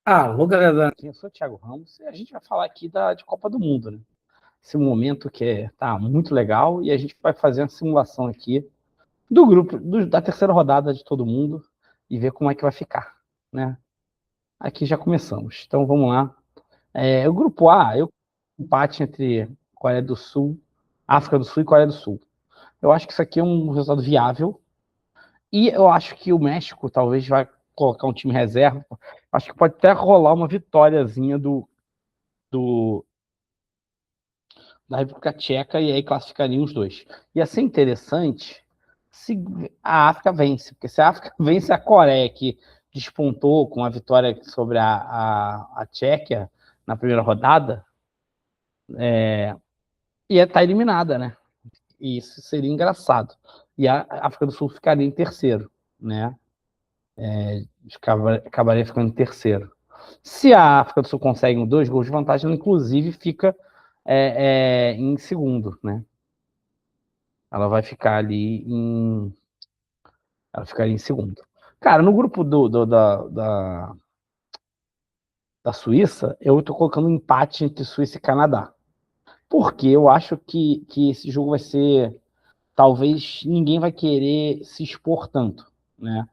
Alô, galera, eu sou o Thiago Ramos e a gente vai falar aqui de Copa do Mundo, né? Esse momento tá muito legal e a gente vai fazer uma simulação aqui do grupo, da terceira rodada de todo mundo e ver como é que vai ficar, né? Aqui já começamos, então vamos lá. O grupo A, empate entre Coreia do Sul, África do Sul e Coreia do Sul. Eu acho que isso aqui é um resultado viável e eu acho que o México talvez vai colocar um time reserva. Acho que pode até rolar uma vitóriazinha do da República Tcheca e aí classificariam os dois. Ia ser interessante se a África vence, porque se a África vence a Coreia, que despontou com a vitória sobre a Tchequia na primeira rodada, ia estar eliminada, né? E isso seria engraçado. E a África do Sul ficaria em terceiro, né? Acabaria ficando em terceiro. Se a África do Sul consegue 2 gols de vantagem, ela inclusive fica em segundo, né? Ela vai ficar ali em. Ela ficaria em segundo. Cara, no grupo da Suíça, eu tô colocando um empate entre Suíça e Canadá. Porque eu acho que esse jogo vai ser. Talvez ninguém vai querer se expor tanto, né?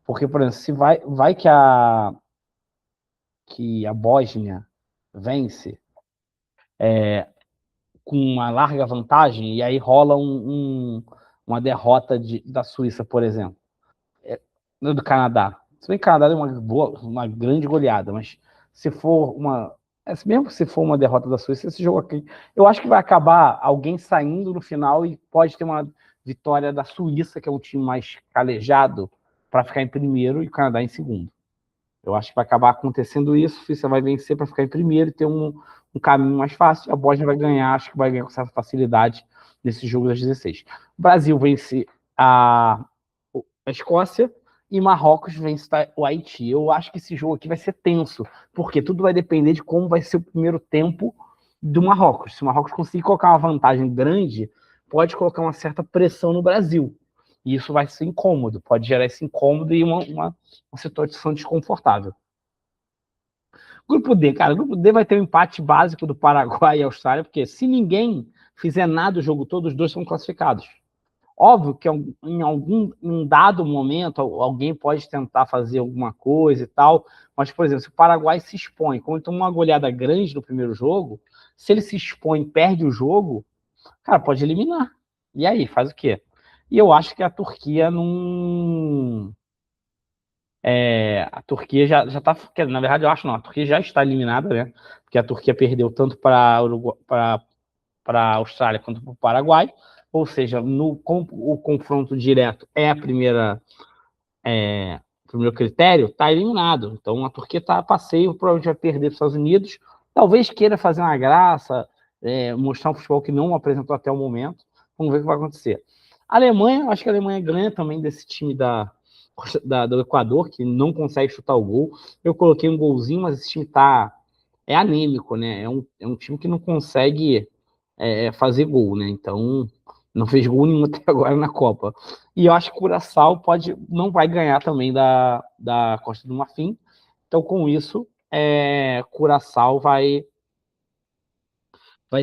Porque, por exemplo, se vai que a Bósnia vence com uma larga vantagem, e aí rola uma derrota da Suíça, por exemplo. Do Canadá. Se bem que o Canadá deu uma grande goleada, mas se for uma. Mesmo se for uma derrota da Suíça, esse jogo aqui, eu acho que vai acabar alguém saindo no final e pode ter uma vitória da Suíça, que é um time mais calejado, para ficar em primeiro e o Canadá em segundo. Eu acho que vai acabar acontecendo isso, a Suíça vai vencer para ficar em primeiro e ter um caminho mais fácil. A Bósnia vai ganhar, acho que vai ganhar com certa facilidade nesse jogo das 16. O Brasil vence a Escócia e Marrocos vence o Haiti. Eu acho que esse jogo aqui vai ser tenso, porque tudo vai depender de como vai ser o primeiro tempo do Marrocos. Se o Marrocos conseguir colocar uma vantagem grande, pode colocar uma certa pressão no Brasil. E isso vai ser incômodo, pode gerar esse incômodo e uma situação desconfortável. Grupo D, cara, o grupo D vai ter um empate básico do Paraguai e Austrália, porque se ninguém fizer nada o jogo todo, os dois são classificados. Óbvio que em dado momento alguém pode tentar fazer alguma coisa e tal, mas, por exemplo, se o Paraguai se expõe, como ele toma uma goleada grande no primeiro jogo, se ele se expõe e perde o jogo, cara, pode eliminar. E aí, faz o quê? E eu acho que a Turquia não. A Turquia já está. Na verdade, eu acho não, a Turquia já está eliminada, né? Porque a Turquia perdeu tanto para a Austrália quanto para o Paraguai, ou seja, o confronto direto é o primeiro critério, está eliminado. Então a Turquia está a passeio, provavelmente vai perder para os Estados Unidos. Talvez queira fazer uma graça, mostrar um futebol que não apresentou até o momento. Vamos ver o que vai acontecer. A Alemanha, acho que a Alemanha ganha também desse time do Equador, que não consegue chutar o gol. Eu coloquei um golzinho, mas esse time é anêmico, né? É um time que não consegue fazer gol, né? Então, não fez gol nenhum até agora na Copa. E eu acho que o Curaçao não vai ganhar também da Costa do Marfim. Então, com isso, Curaçao vai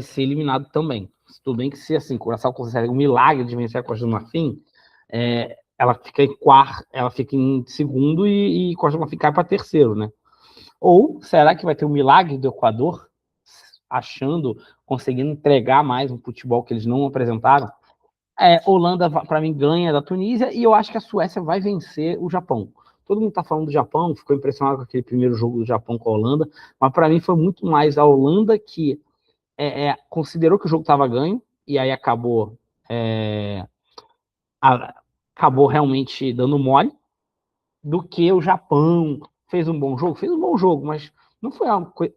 ser eliminado também. Tudo bem que se assim, Curaçao consegue um milagre de vencer a Costa do Marfim, ela fica em quarto, ela fica em segundo e Costa do Marfim cai para terceiro, né? Ou será que vai ter um milagre do Equador, conseguindo entregar mais um futebol que eles não apresentaram? Holanda, para mim, ganha da Tunísia e eu acho que a Suécia vai vencer o Japão. Todo mundo está falando do Japão, ficou impressionado com aquele primeiro jogo do Japão com a Holanda, mas para mim foi muito mais a Holanda que considerou que o jogo estava ganho e aí acabou realmente dando mole, do que o Japão fez um bom jogo. Fez um bom jogo, mas não foi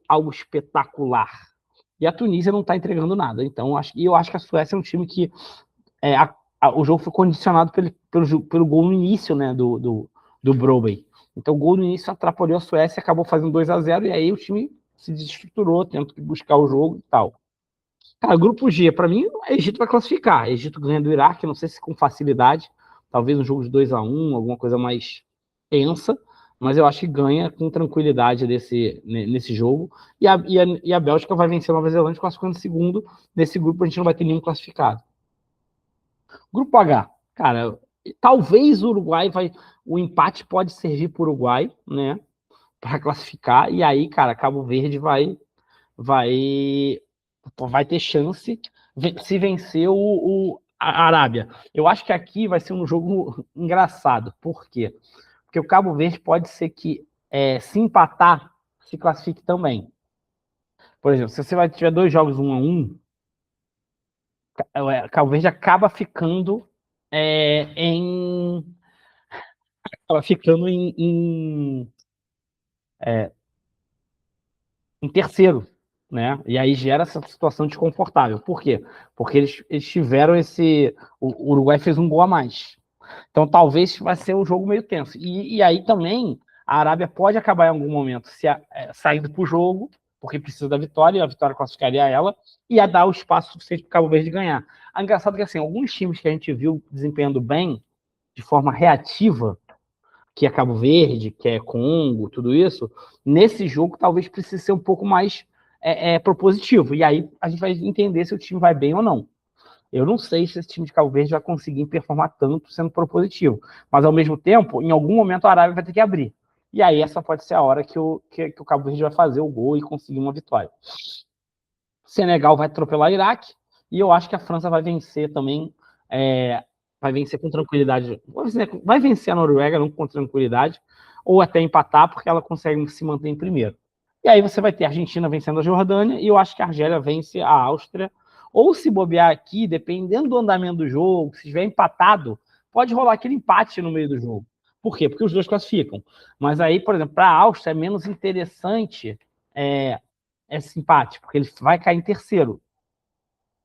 algo espetacular. E a Tunísia não está entregando nada. Então, eu acho que a Suécia é um time que o jogo foi condicionado pelo gol no início, né, do Brobbey. Então, o gol no início atrapalhou a Suécia, acabou fazendo 2-0 e aí o time se desestruturou, tendo que buscar o jogo e tal. Cara, grupo G, para mim, o Egito vai classificar. O Egito ganha do Iraque, não sei se com facilidade, talvez um jogo de 2-1, alguma coisa mais tensa, mas eu acho que ganha com tranquilidade nesse jogo, e a Bélgica vai vencer a Nova Zelândia classificando segundo. Nesse grupo a gente não vai ter nenhum classificado. Grupo H, cara, talvez o Uruguai o empate pode servir para o Uruguai, né, para classificar, e aí, cara, Cabo Verde vai ter chance se vencer a Arábia. Eu acho que aqui vai ser um jogo engraçado. Por quê? Porque o Cabo Verde pode ser que, se empatar, se classifique também. Por exemplo, se você tiver 2 jogos 1-1, Cabo Verde acaba ficando em terceiro, né? E aí gera essa situação desconfortável. Por quê? Porque eles tiveram o Uruguai fez um gol a mais. Então talvez vai ser um jogo meio tenso. E aí também a Arábia pode acabar em algum momento saindo para o jogo, porque precisa da vitória, e a vitória classificaria ela, e ia dar o espaço suficiente para o Cabo Verde ganhar. É engraçado que assim, alguns times que a gente viu desempenhando bem, de forma reativa, que é Cabo Verde, que é Congo, tudo isso, nesse jogo talvez precise ser um pouco mais propositivo. E aí a gente vai entender se o time vai bem ou não. Eu não sei se esse time de Cabo Verde vai conseguir performar tanto sendo propositivo. Mas, ao mesmo tempo, em algum momento a Arábia vai ter que abrir. E aí essa pode ser a hora que o Cabo Verde vai fazer o gol e conseguir uma vitória. Senegal vai atropelar o Iraque. E eu acho que a França vai vencer também. Vai vencer com tranquilidade. Vai vencer a Noruega, não com tranquilidade. Ou até empatar, porque ela consegue se manter em primeiro. E aí você vai ter a Argentina vencendo a Jordânia. E eu acho que a Argélia vence a Áustria. Ou se bobear aqui, dependendo do andamento do jogo, se estiver empatado, pode rolar aquele empate no meio do jogo. Por quê? Porque os dois classificam. Mas aí, por exemplo, para a Áustria é menos interessante esse empate, porque ele vai cair em terceiro.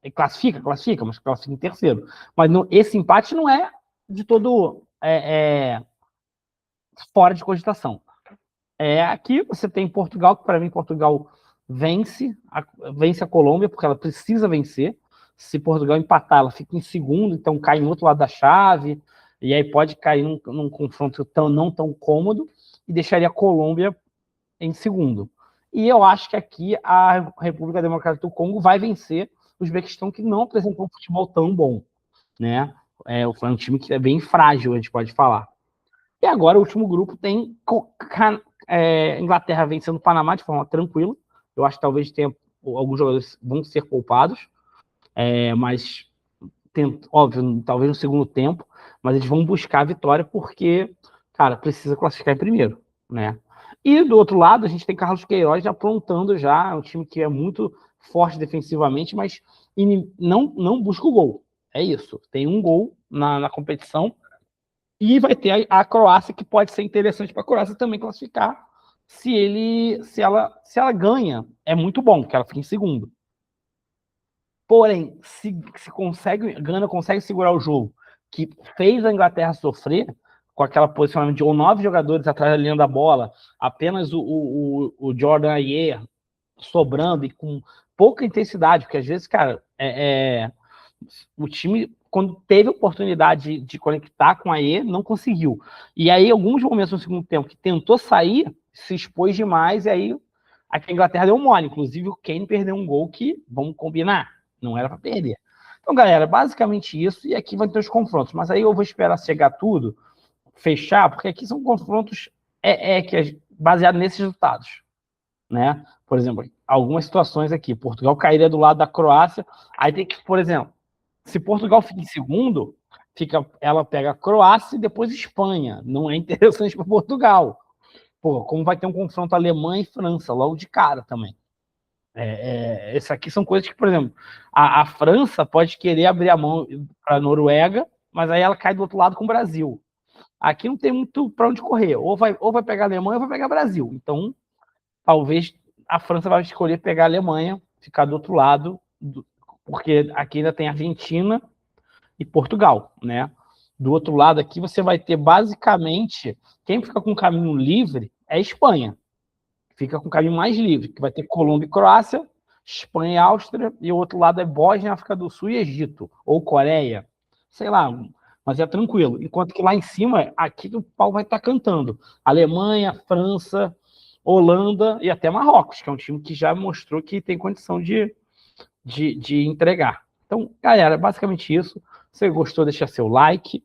Ele classifica, mas classifica em terceiro. Mas esse empate não é de todo fora de cogitação. Aqui você tem Portugal, que para mim Portugal vence a Colômbia, porque ela precisa vencer. Se Portugal empatar, ela fica em segundo, então cai no outro lado da chave, e aí pode cair num confronto não tão cômodo, e deixaria a Colômbia em segundo. E eu acho que aqui a República Democrática do Congo vai vencer o Uzbequistão, que não apresentou um futebol tão bom, né? Foi um time que é bem frágil, a gente pode falar. E agora o último grupo tem Inglaterra vencendo o Panamá de forma tranquila. Eu acho que talvez tenha alguns jogadores vão ser poupados, mas óbvio, talvez no segundo tempo, mas eles vão buscar a vitória porque, cara, precisa classificar em primeiro, né? E do outro lado, a gente tem Carlos Queiroz aprontando já, um time que é muito forte defensivamente, mas não busca o gol. É isso. Tem um gol na competição e vai ter a Croácia, que pode ser interessante para a Croácia também classificar. Se ela ganha, é muito bom, porque ela fica em segundo. Porém, se Gana consegue segurar o jogo, que fez a Inglaterra sofrer, com aquela posicionamento de 9 jogadores atrás da linha da bola, apenas o Jordan Ayew sobrando e com pouca intensidade, porque às vezes, cara, o time, quando teve oportunidade de conectar com a Ayew, não conseguiu. E aí, alguns momentos no segundo tempo que tentou sair, se expôs demais, e aí a Inglaterra deu mole. Inclusive, o Kane perdeu um gol que, vamos combinar, não era para perder. Então, galera, basicamente isso, e aqui vai ter os confrontos. Mas aí eu vou esperar chegar tudo, fechar, porque aqui são confrontos baseados nesses resultados, né? Por exemplo, algumas situações aqui, Portugal cairia do lado da Croácia, aí tem que, por exemplo, se Portugal fica em segundo, ela pega a Croácia e depois Espanha. Não é interessante para Portugal. Pô, como vai ter um confronto Alemanha e França logo de cara também. Essas aqui são coisas que, por exemplo, a França pode querer abrir a mão para a Noruega, mas aí ela cai do outro lado com o Brasil. Aqui não tem muito para onde correr. Ou vai pegar a Alemanha ou vai pegar o Brasil. Então, talvez a França vai escolher pegar a Alemanha, ficar do outro lado, porque aqui ainda tem Argentina e Portugal, né? Do outro lado aqui você vai ter basicamente quem fica com o caminho livre é a Espanha. Fica com o caminho mais livre, que vai ter Colômbia e Croácia, Espanha e Áustria, e o outro lado é Bósnia, África do Sul e Egito, ou Coreia. Sei lá, mas é tranquilo. Enquanto que lá em cima, aqui o pau vai estar cantando. Alemanha, França, Holanda e até Marrocos, que é um time que já mostrou que tem condição de entregar. Então, galera, basicamente isso. Se você gostou, deixa seu like,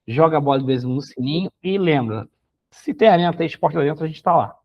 joga a bola de vez no sininho e lembra, se tem Arena, tem esporte lá dentro, a gente está lá.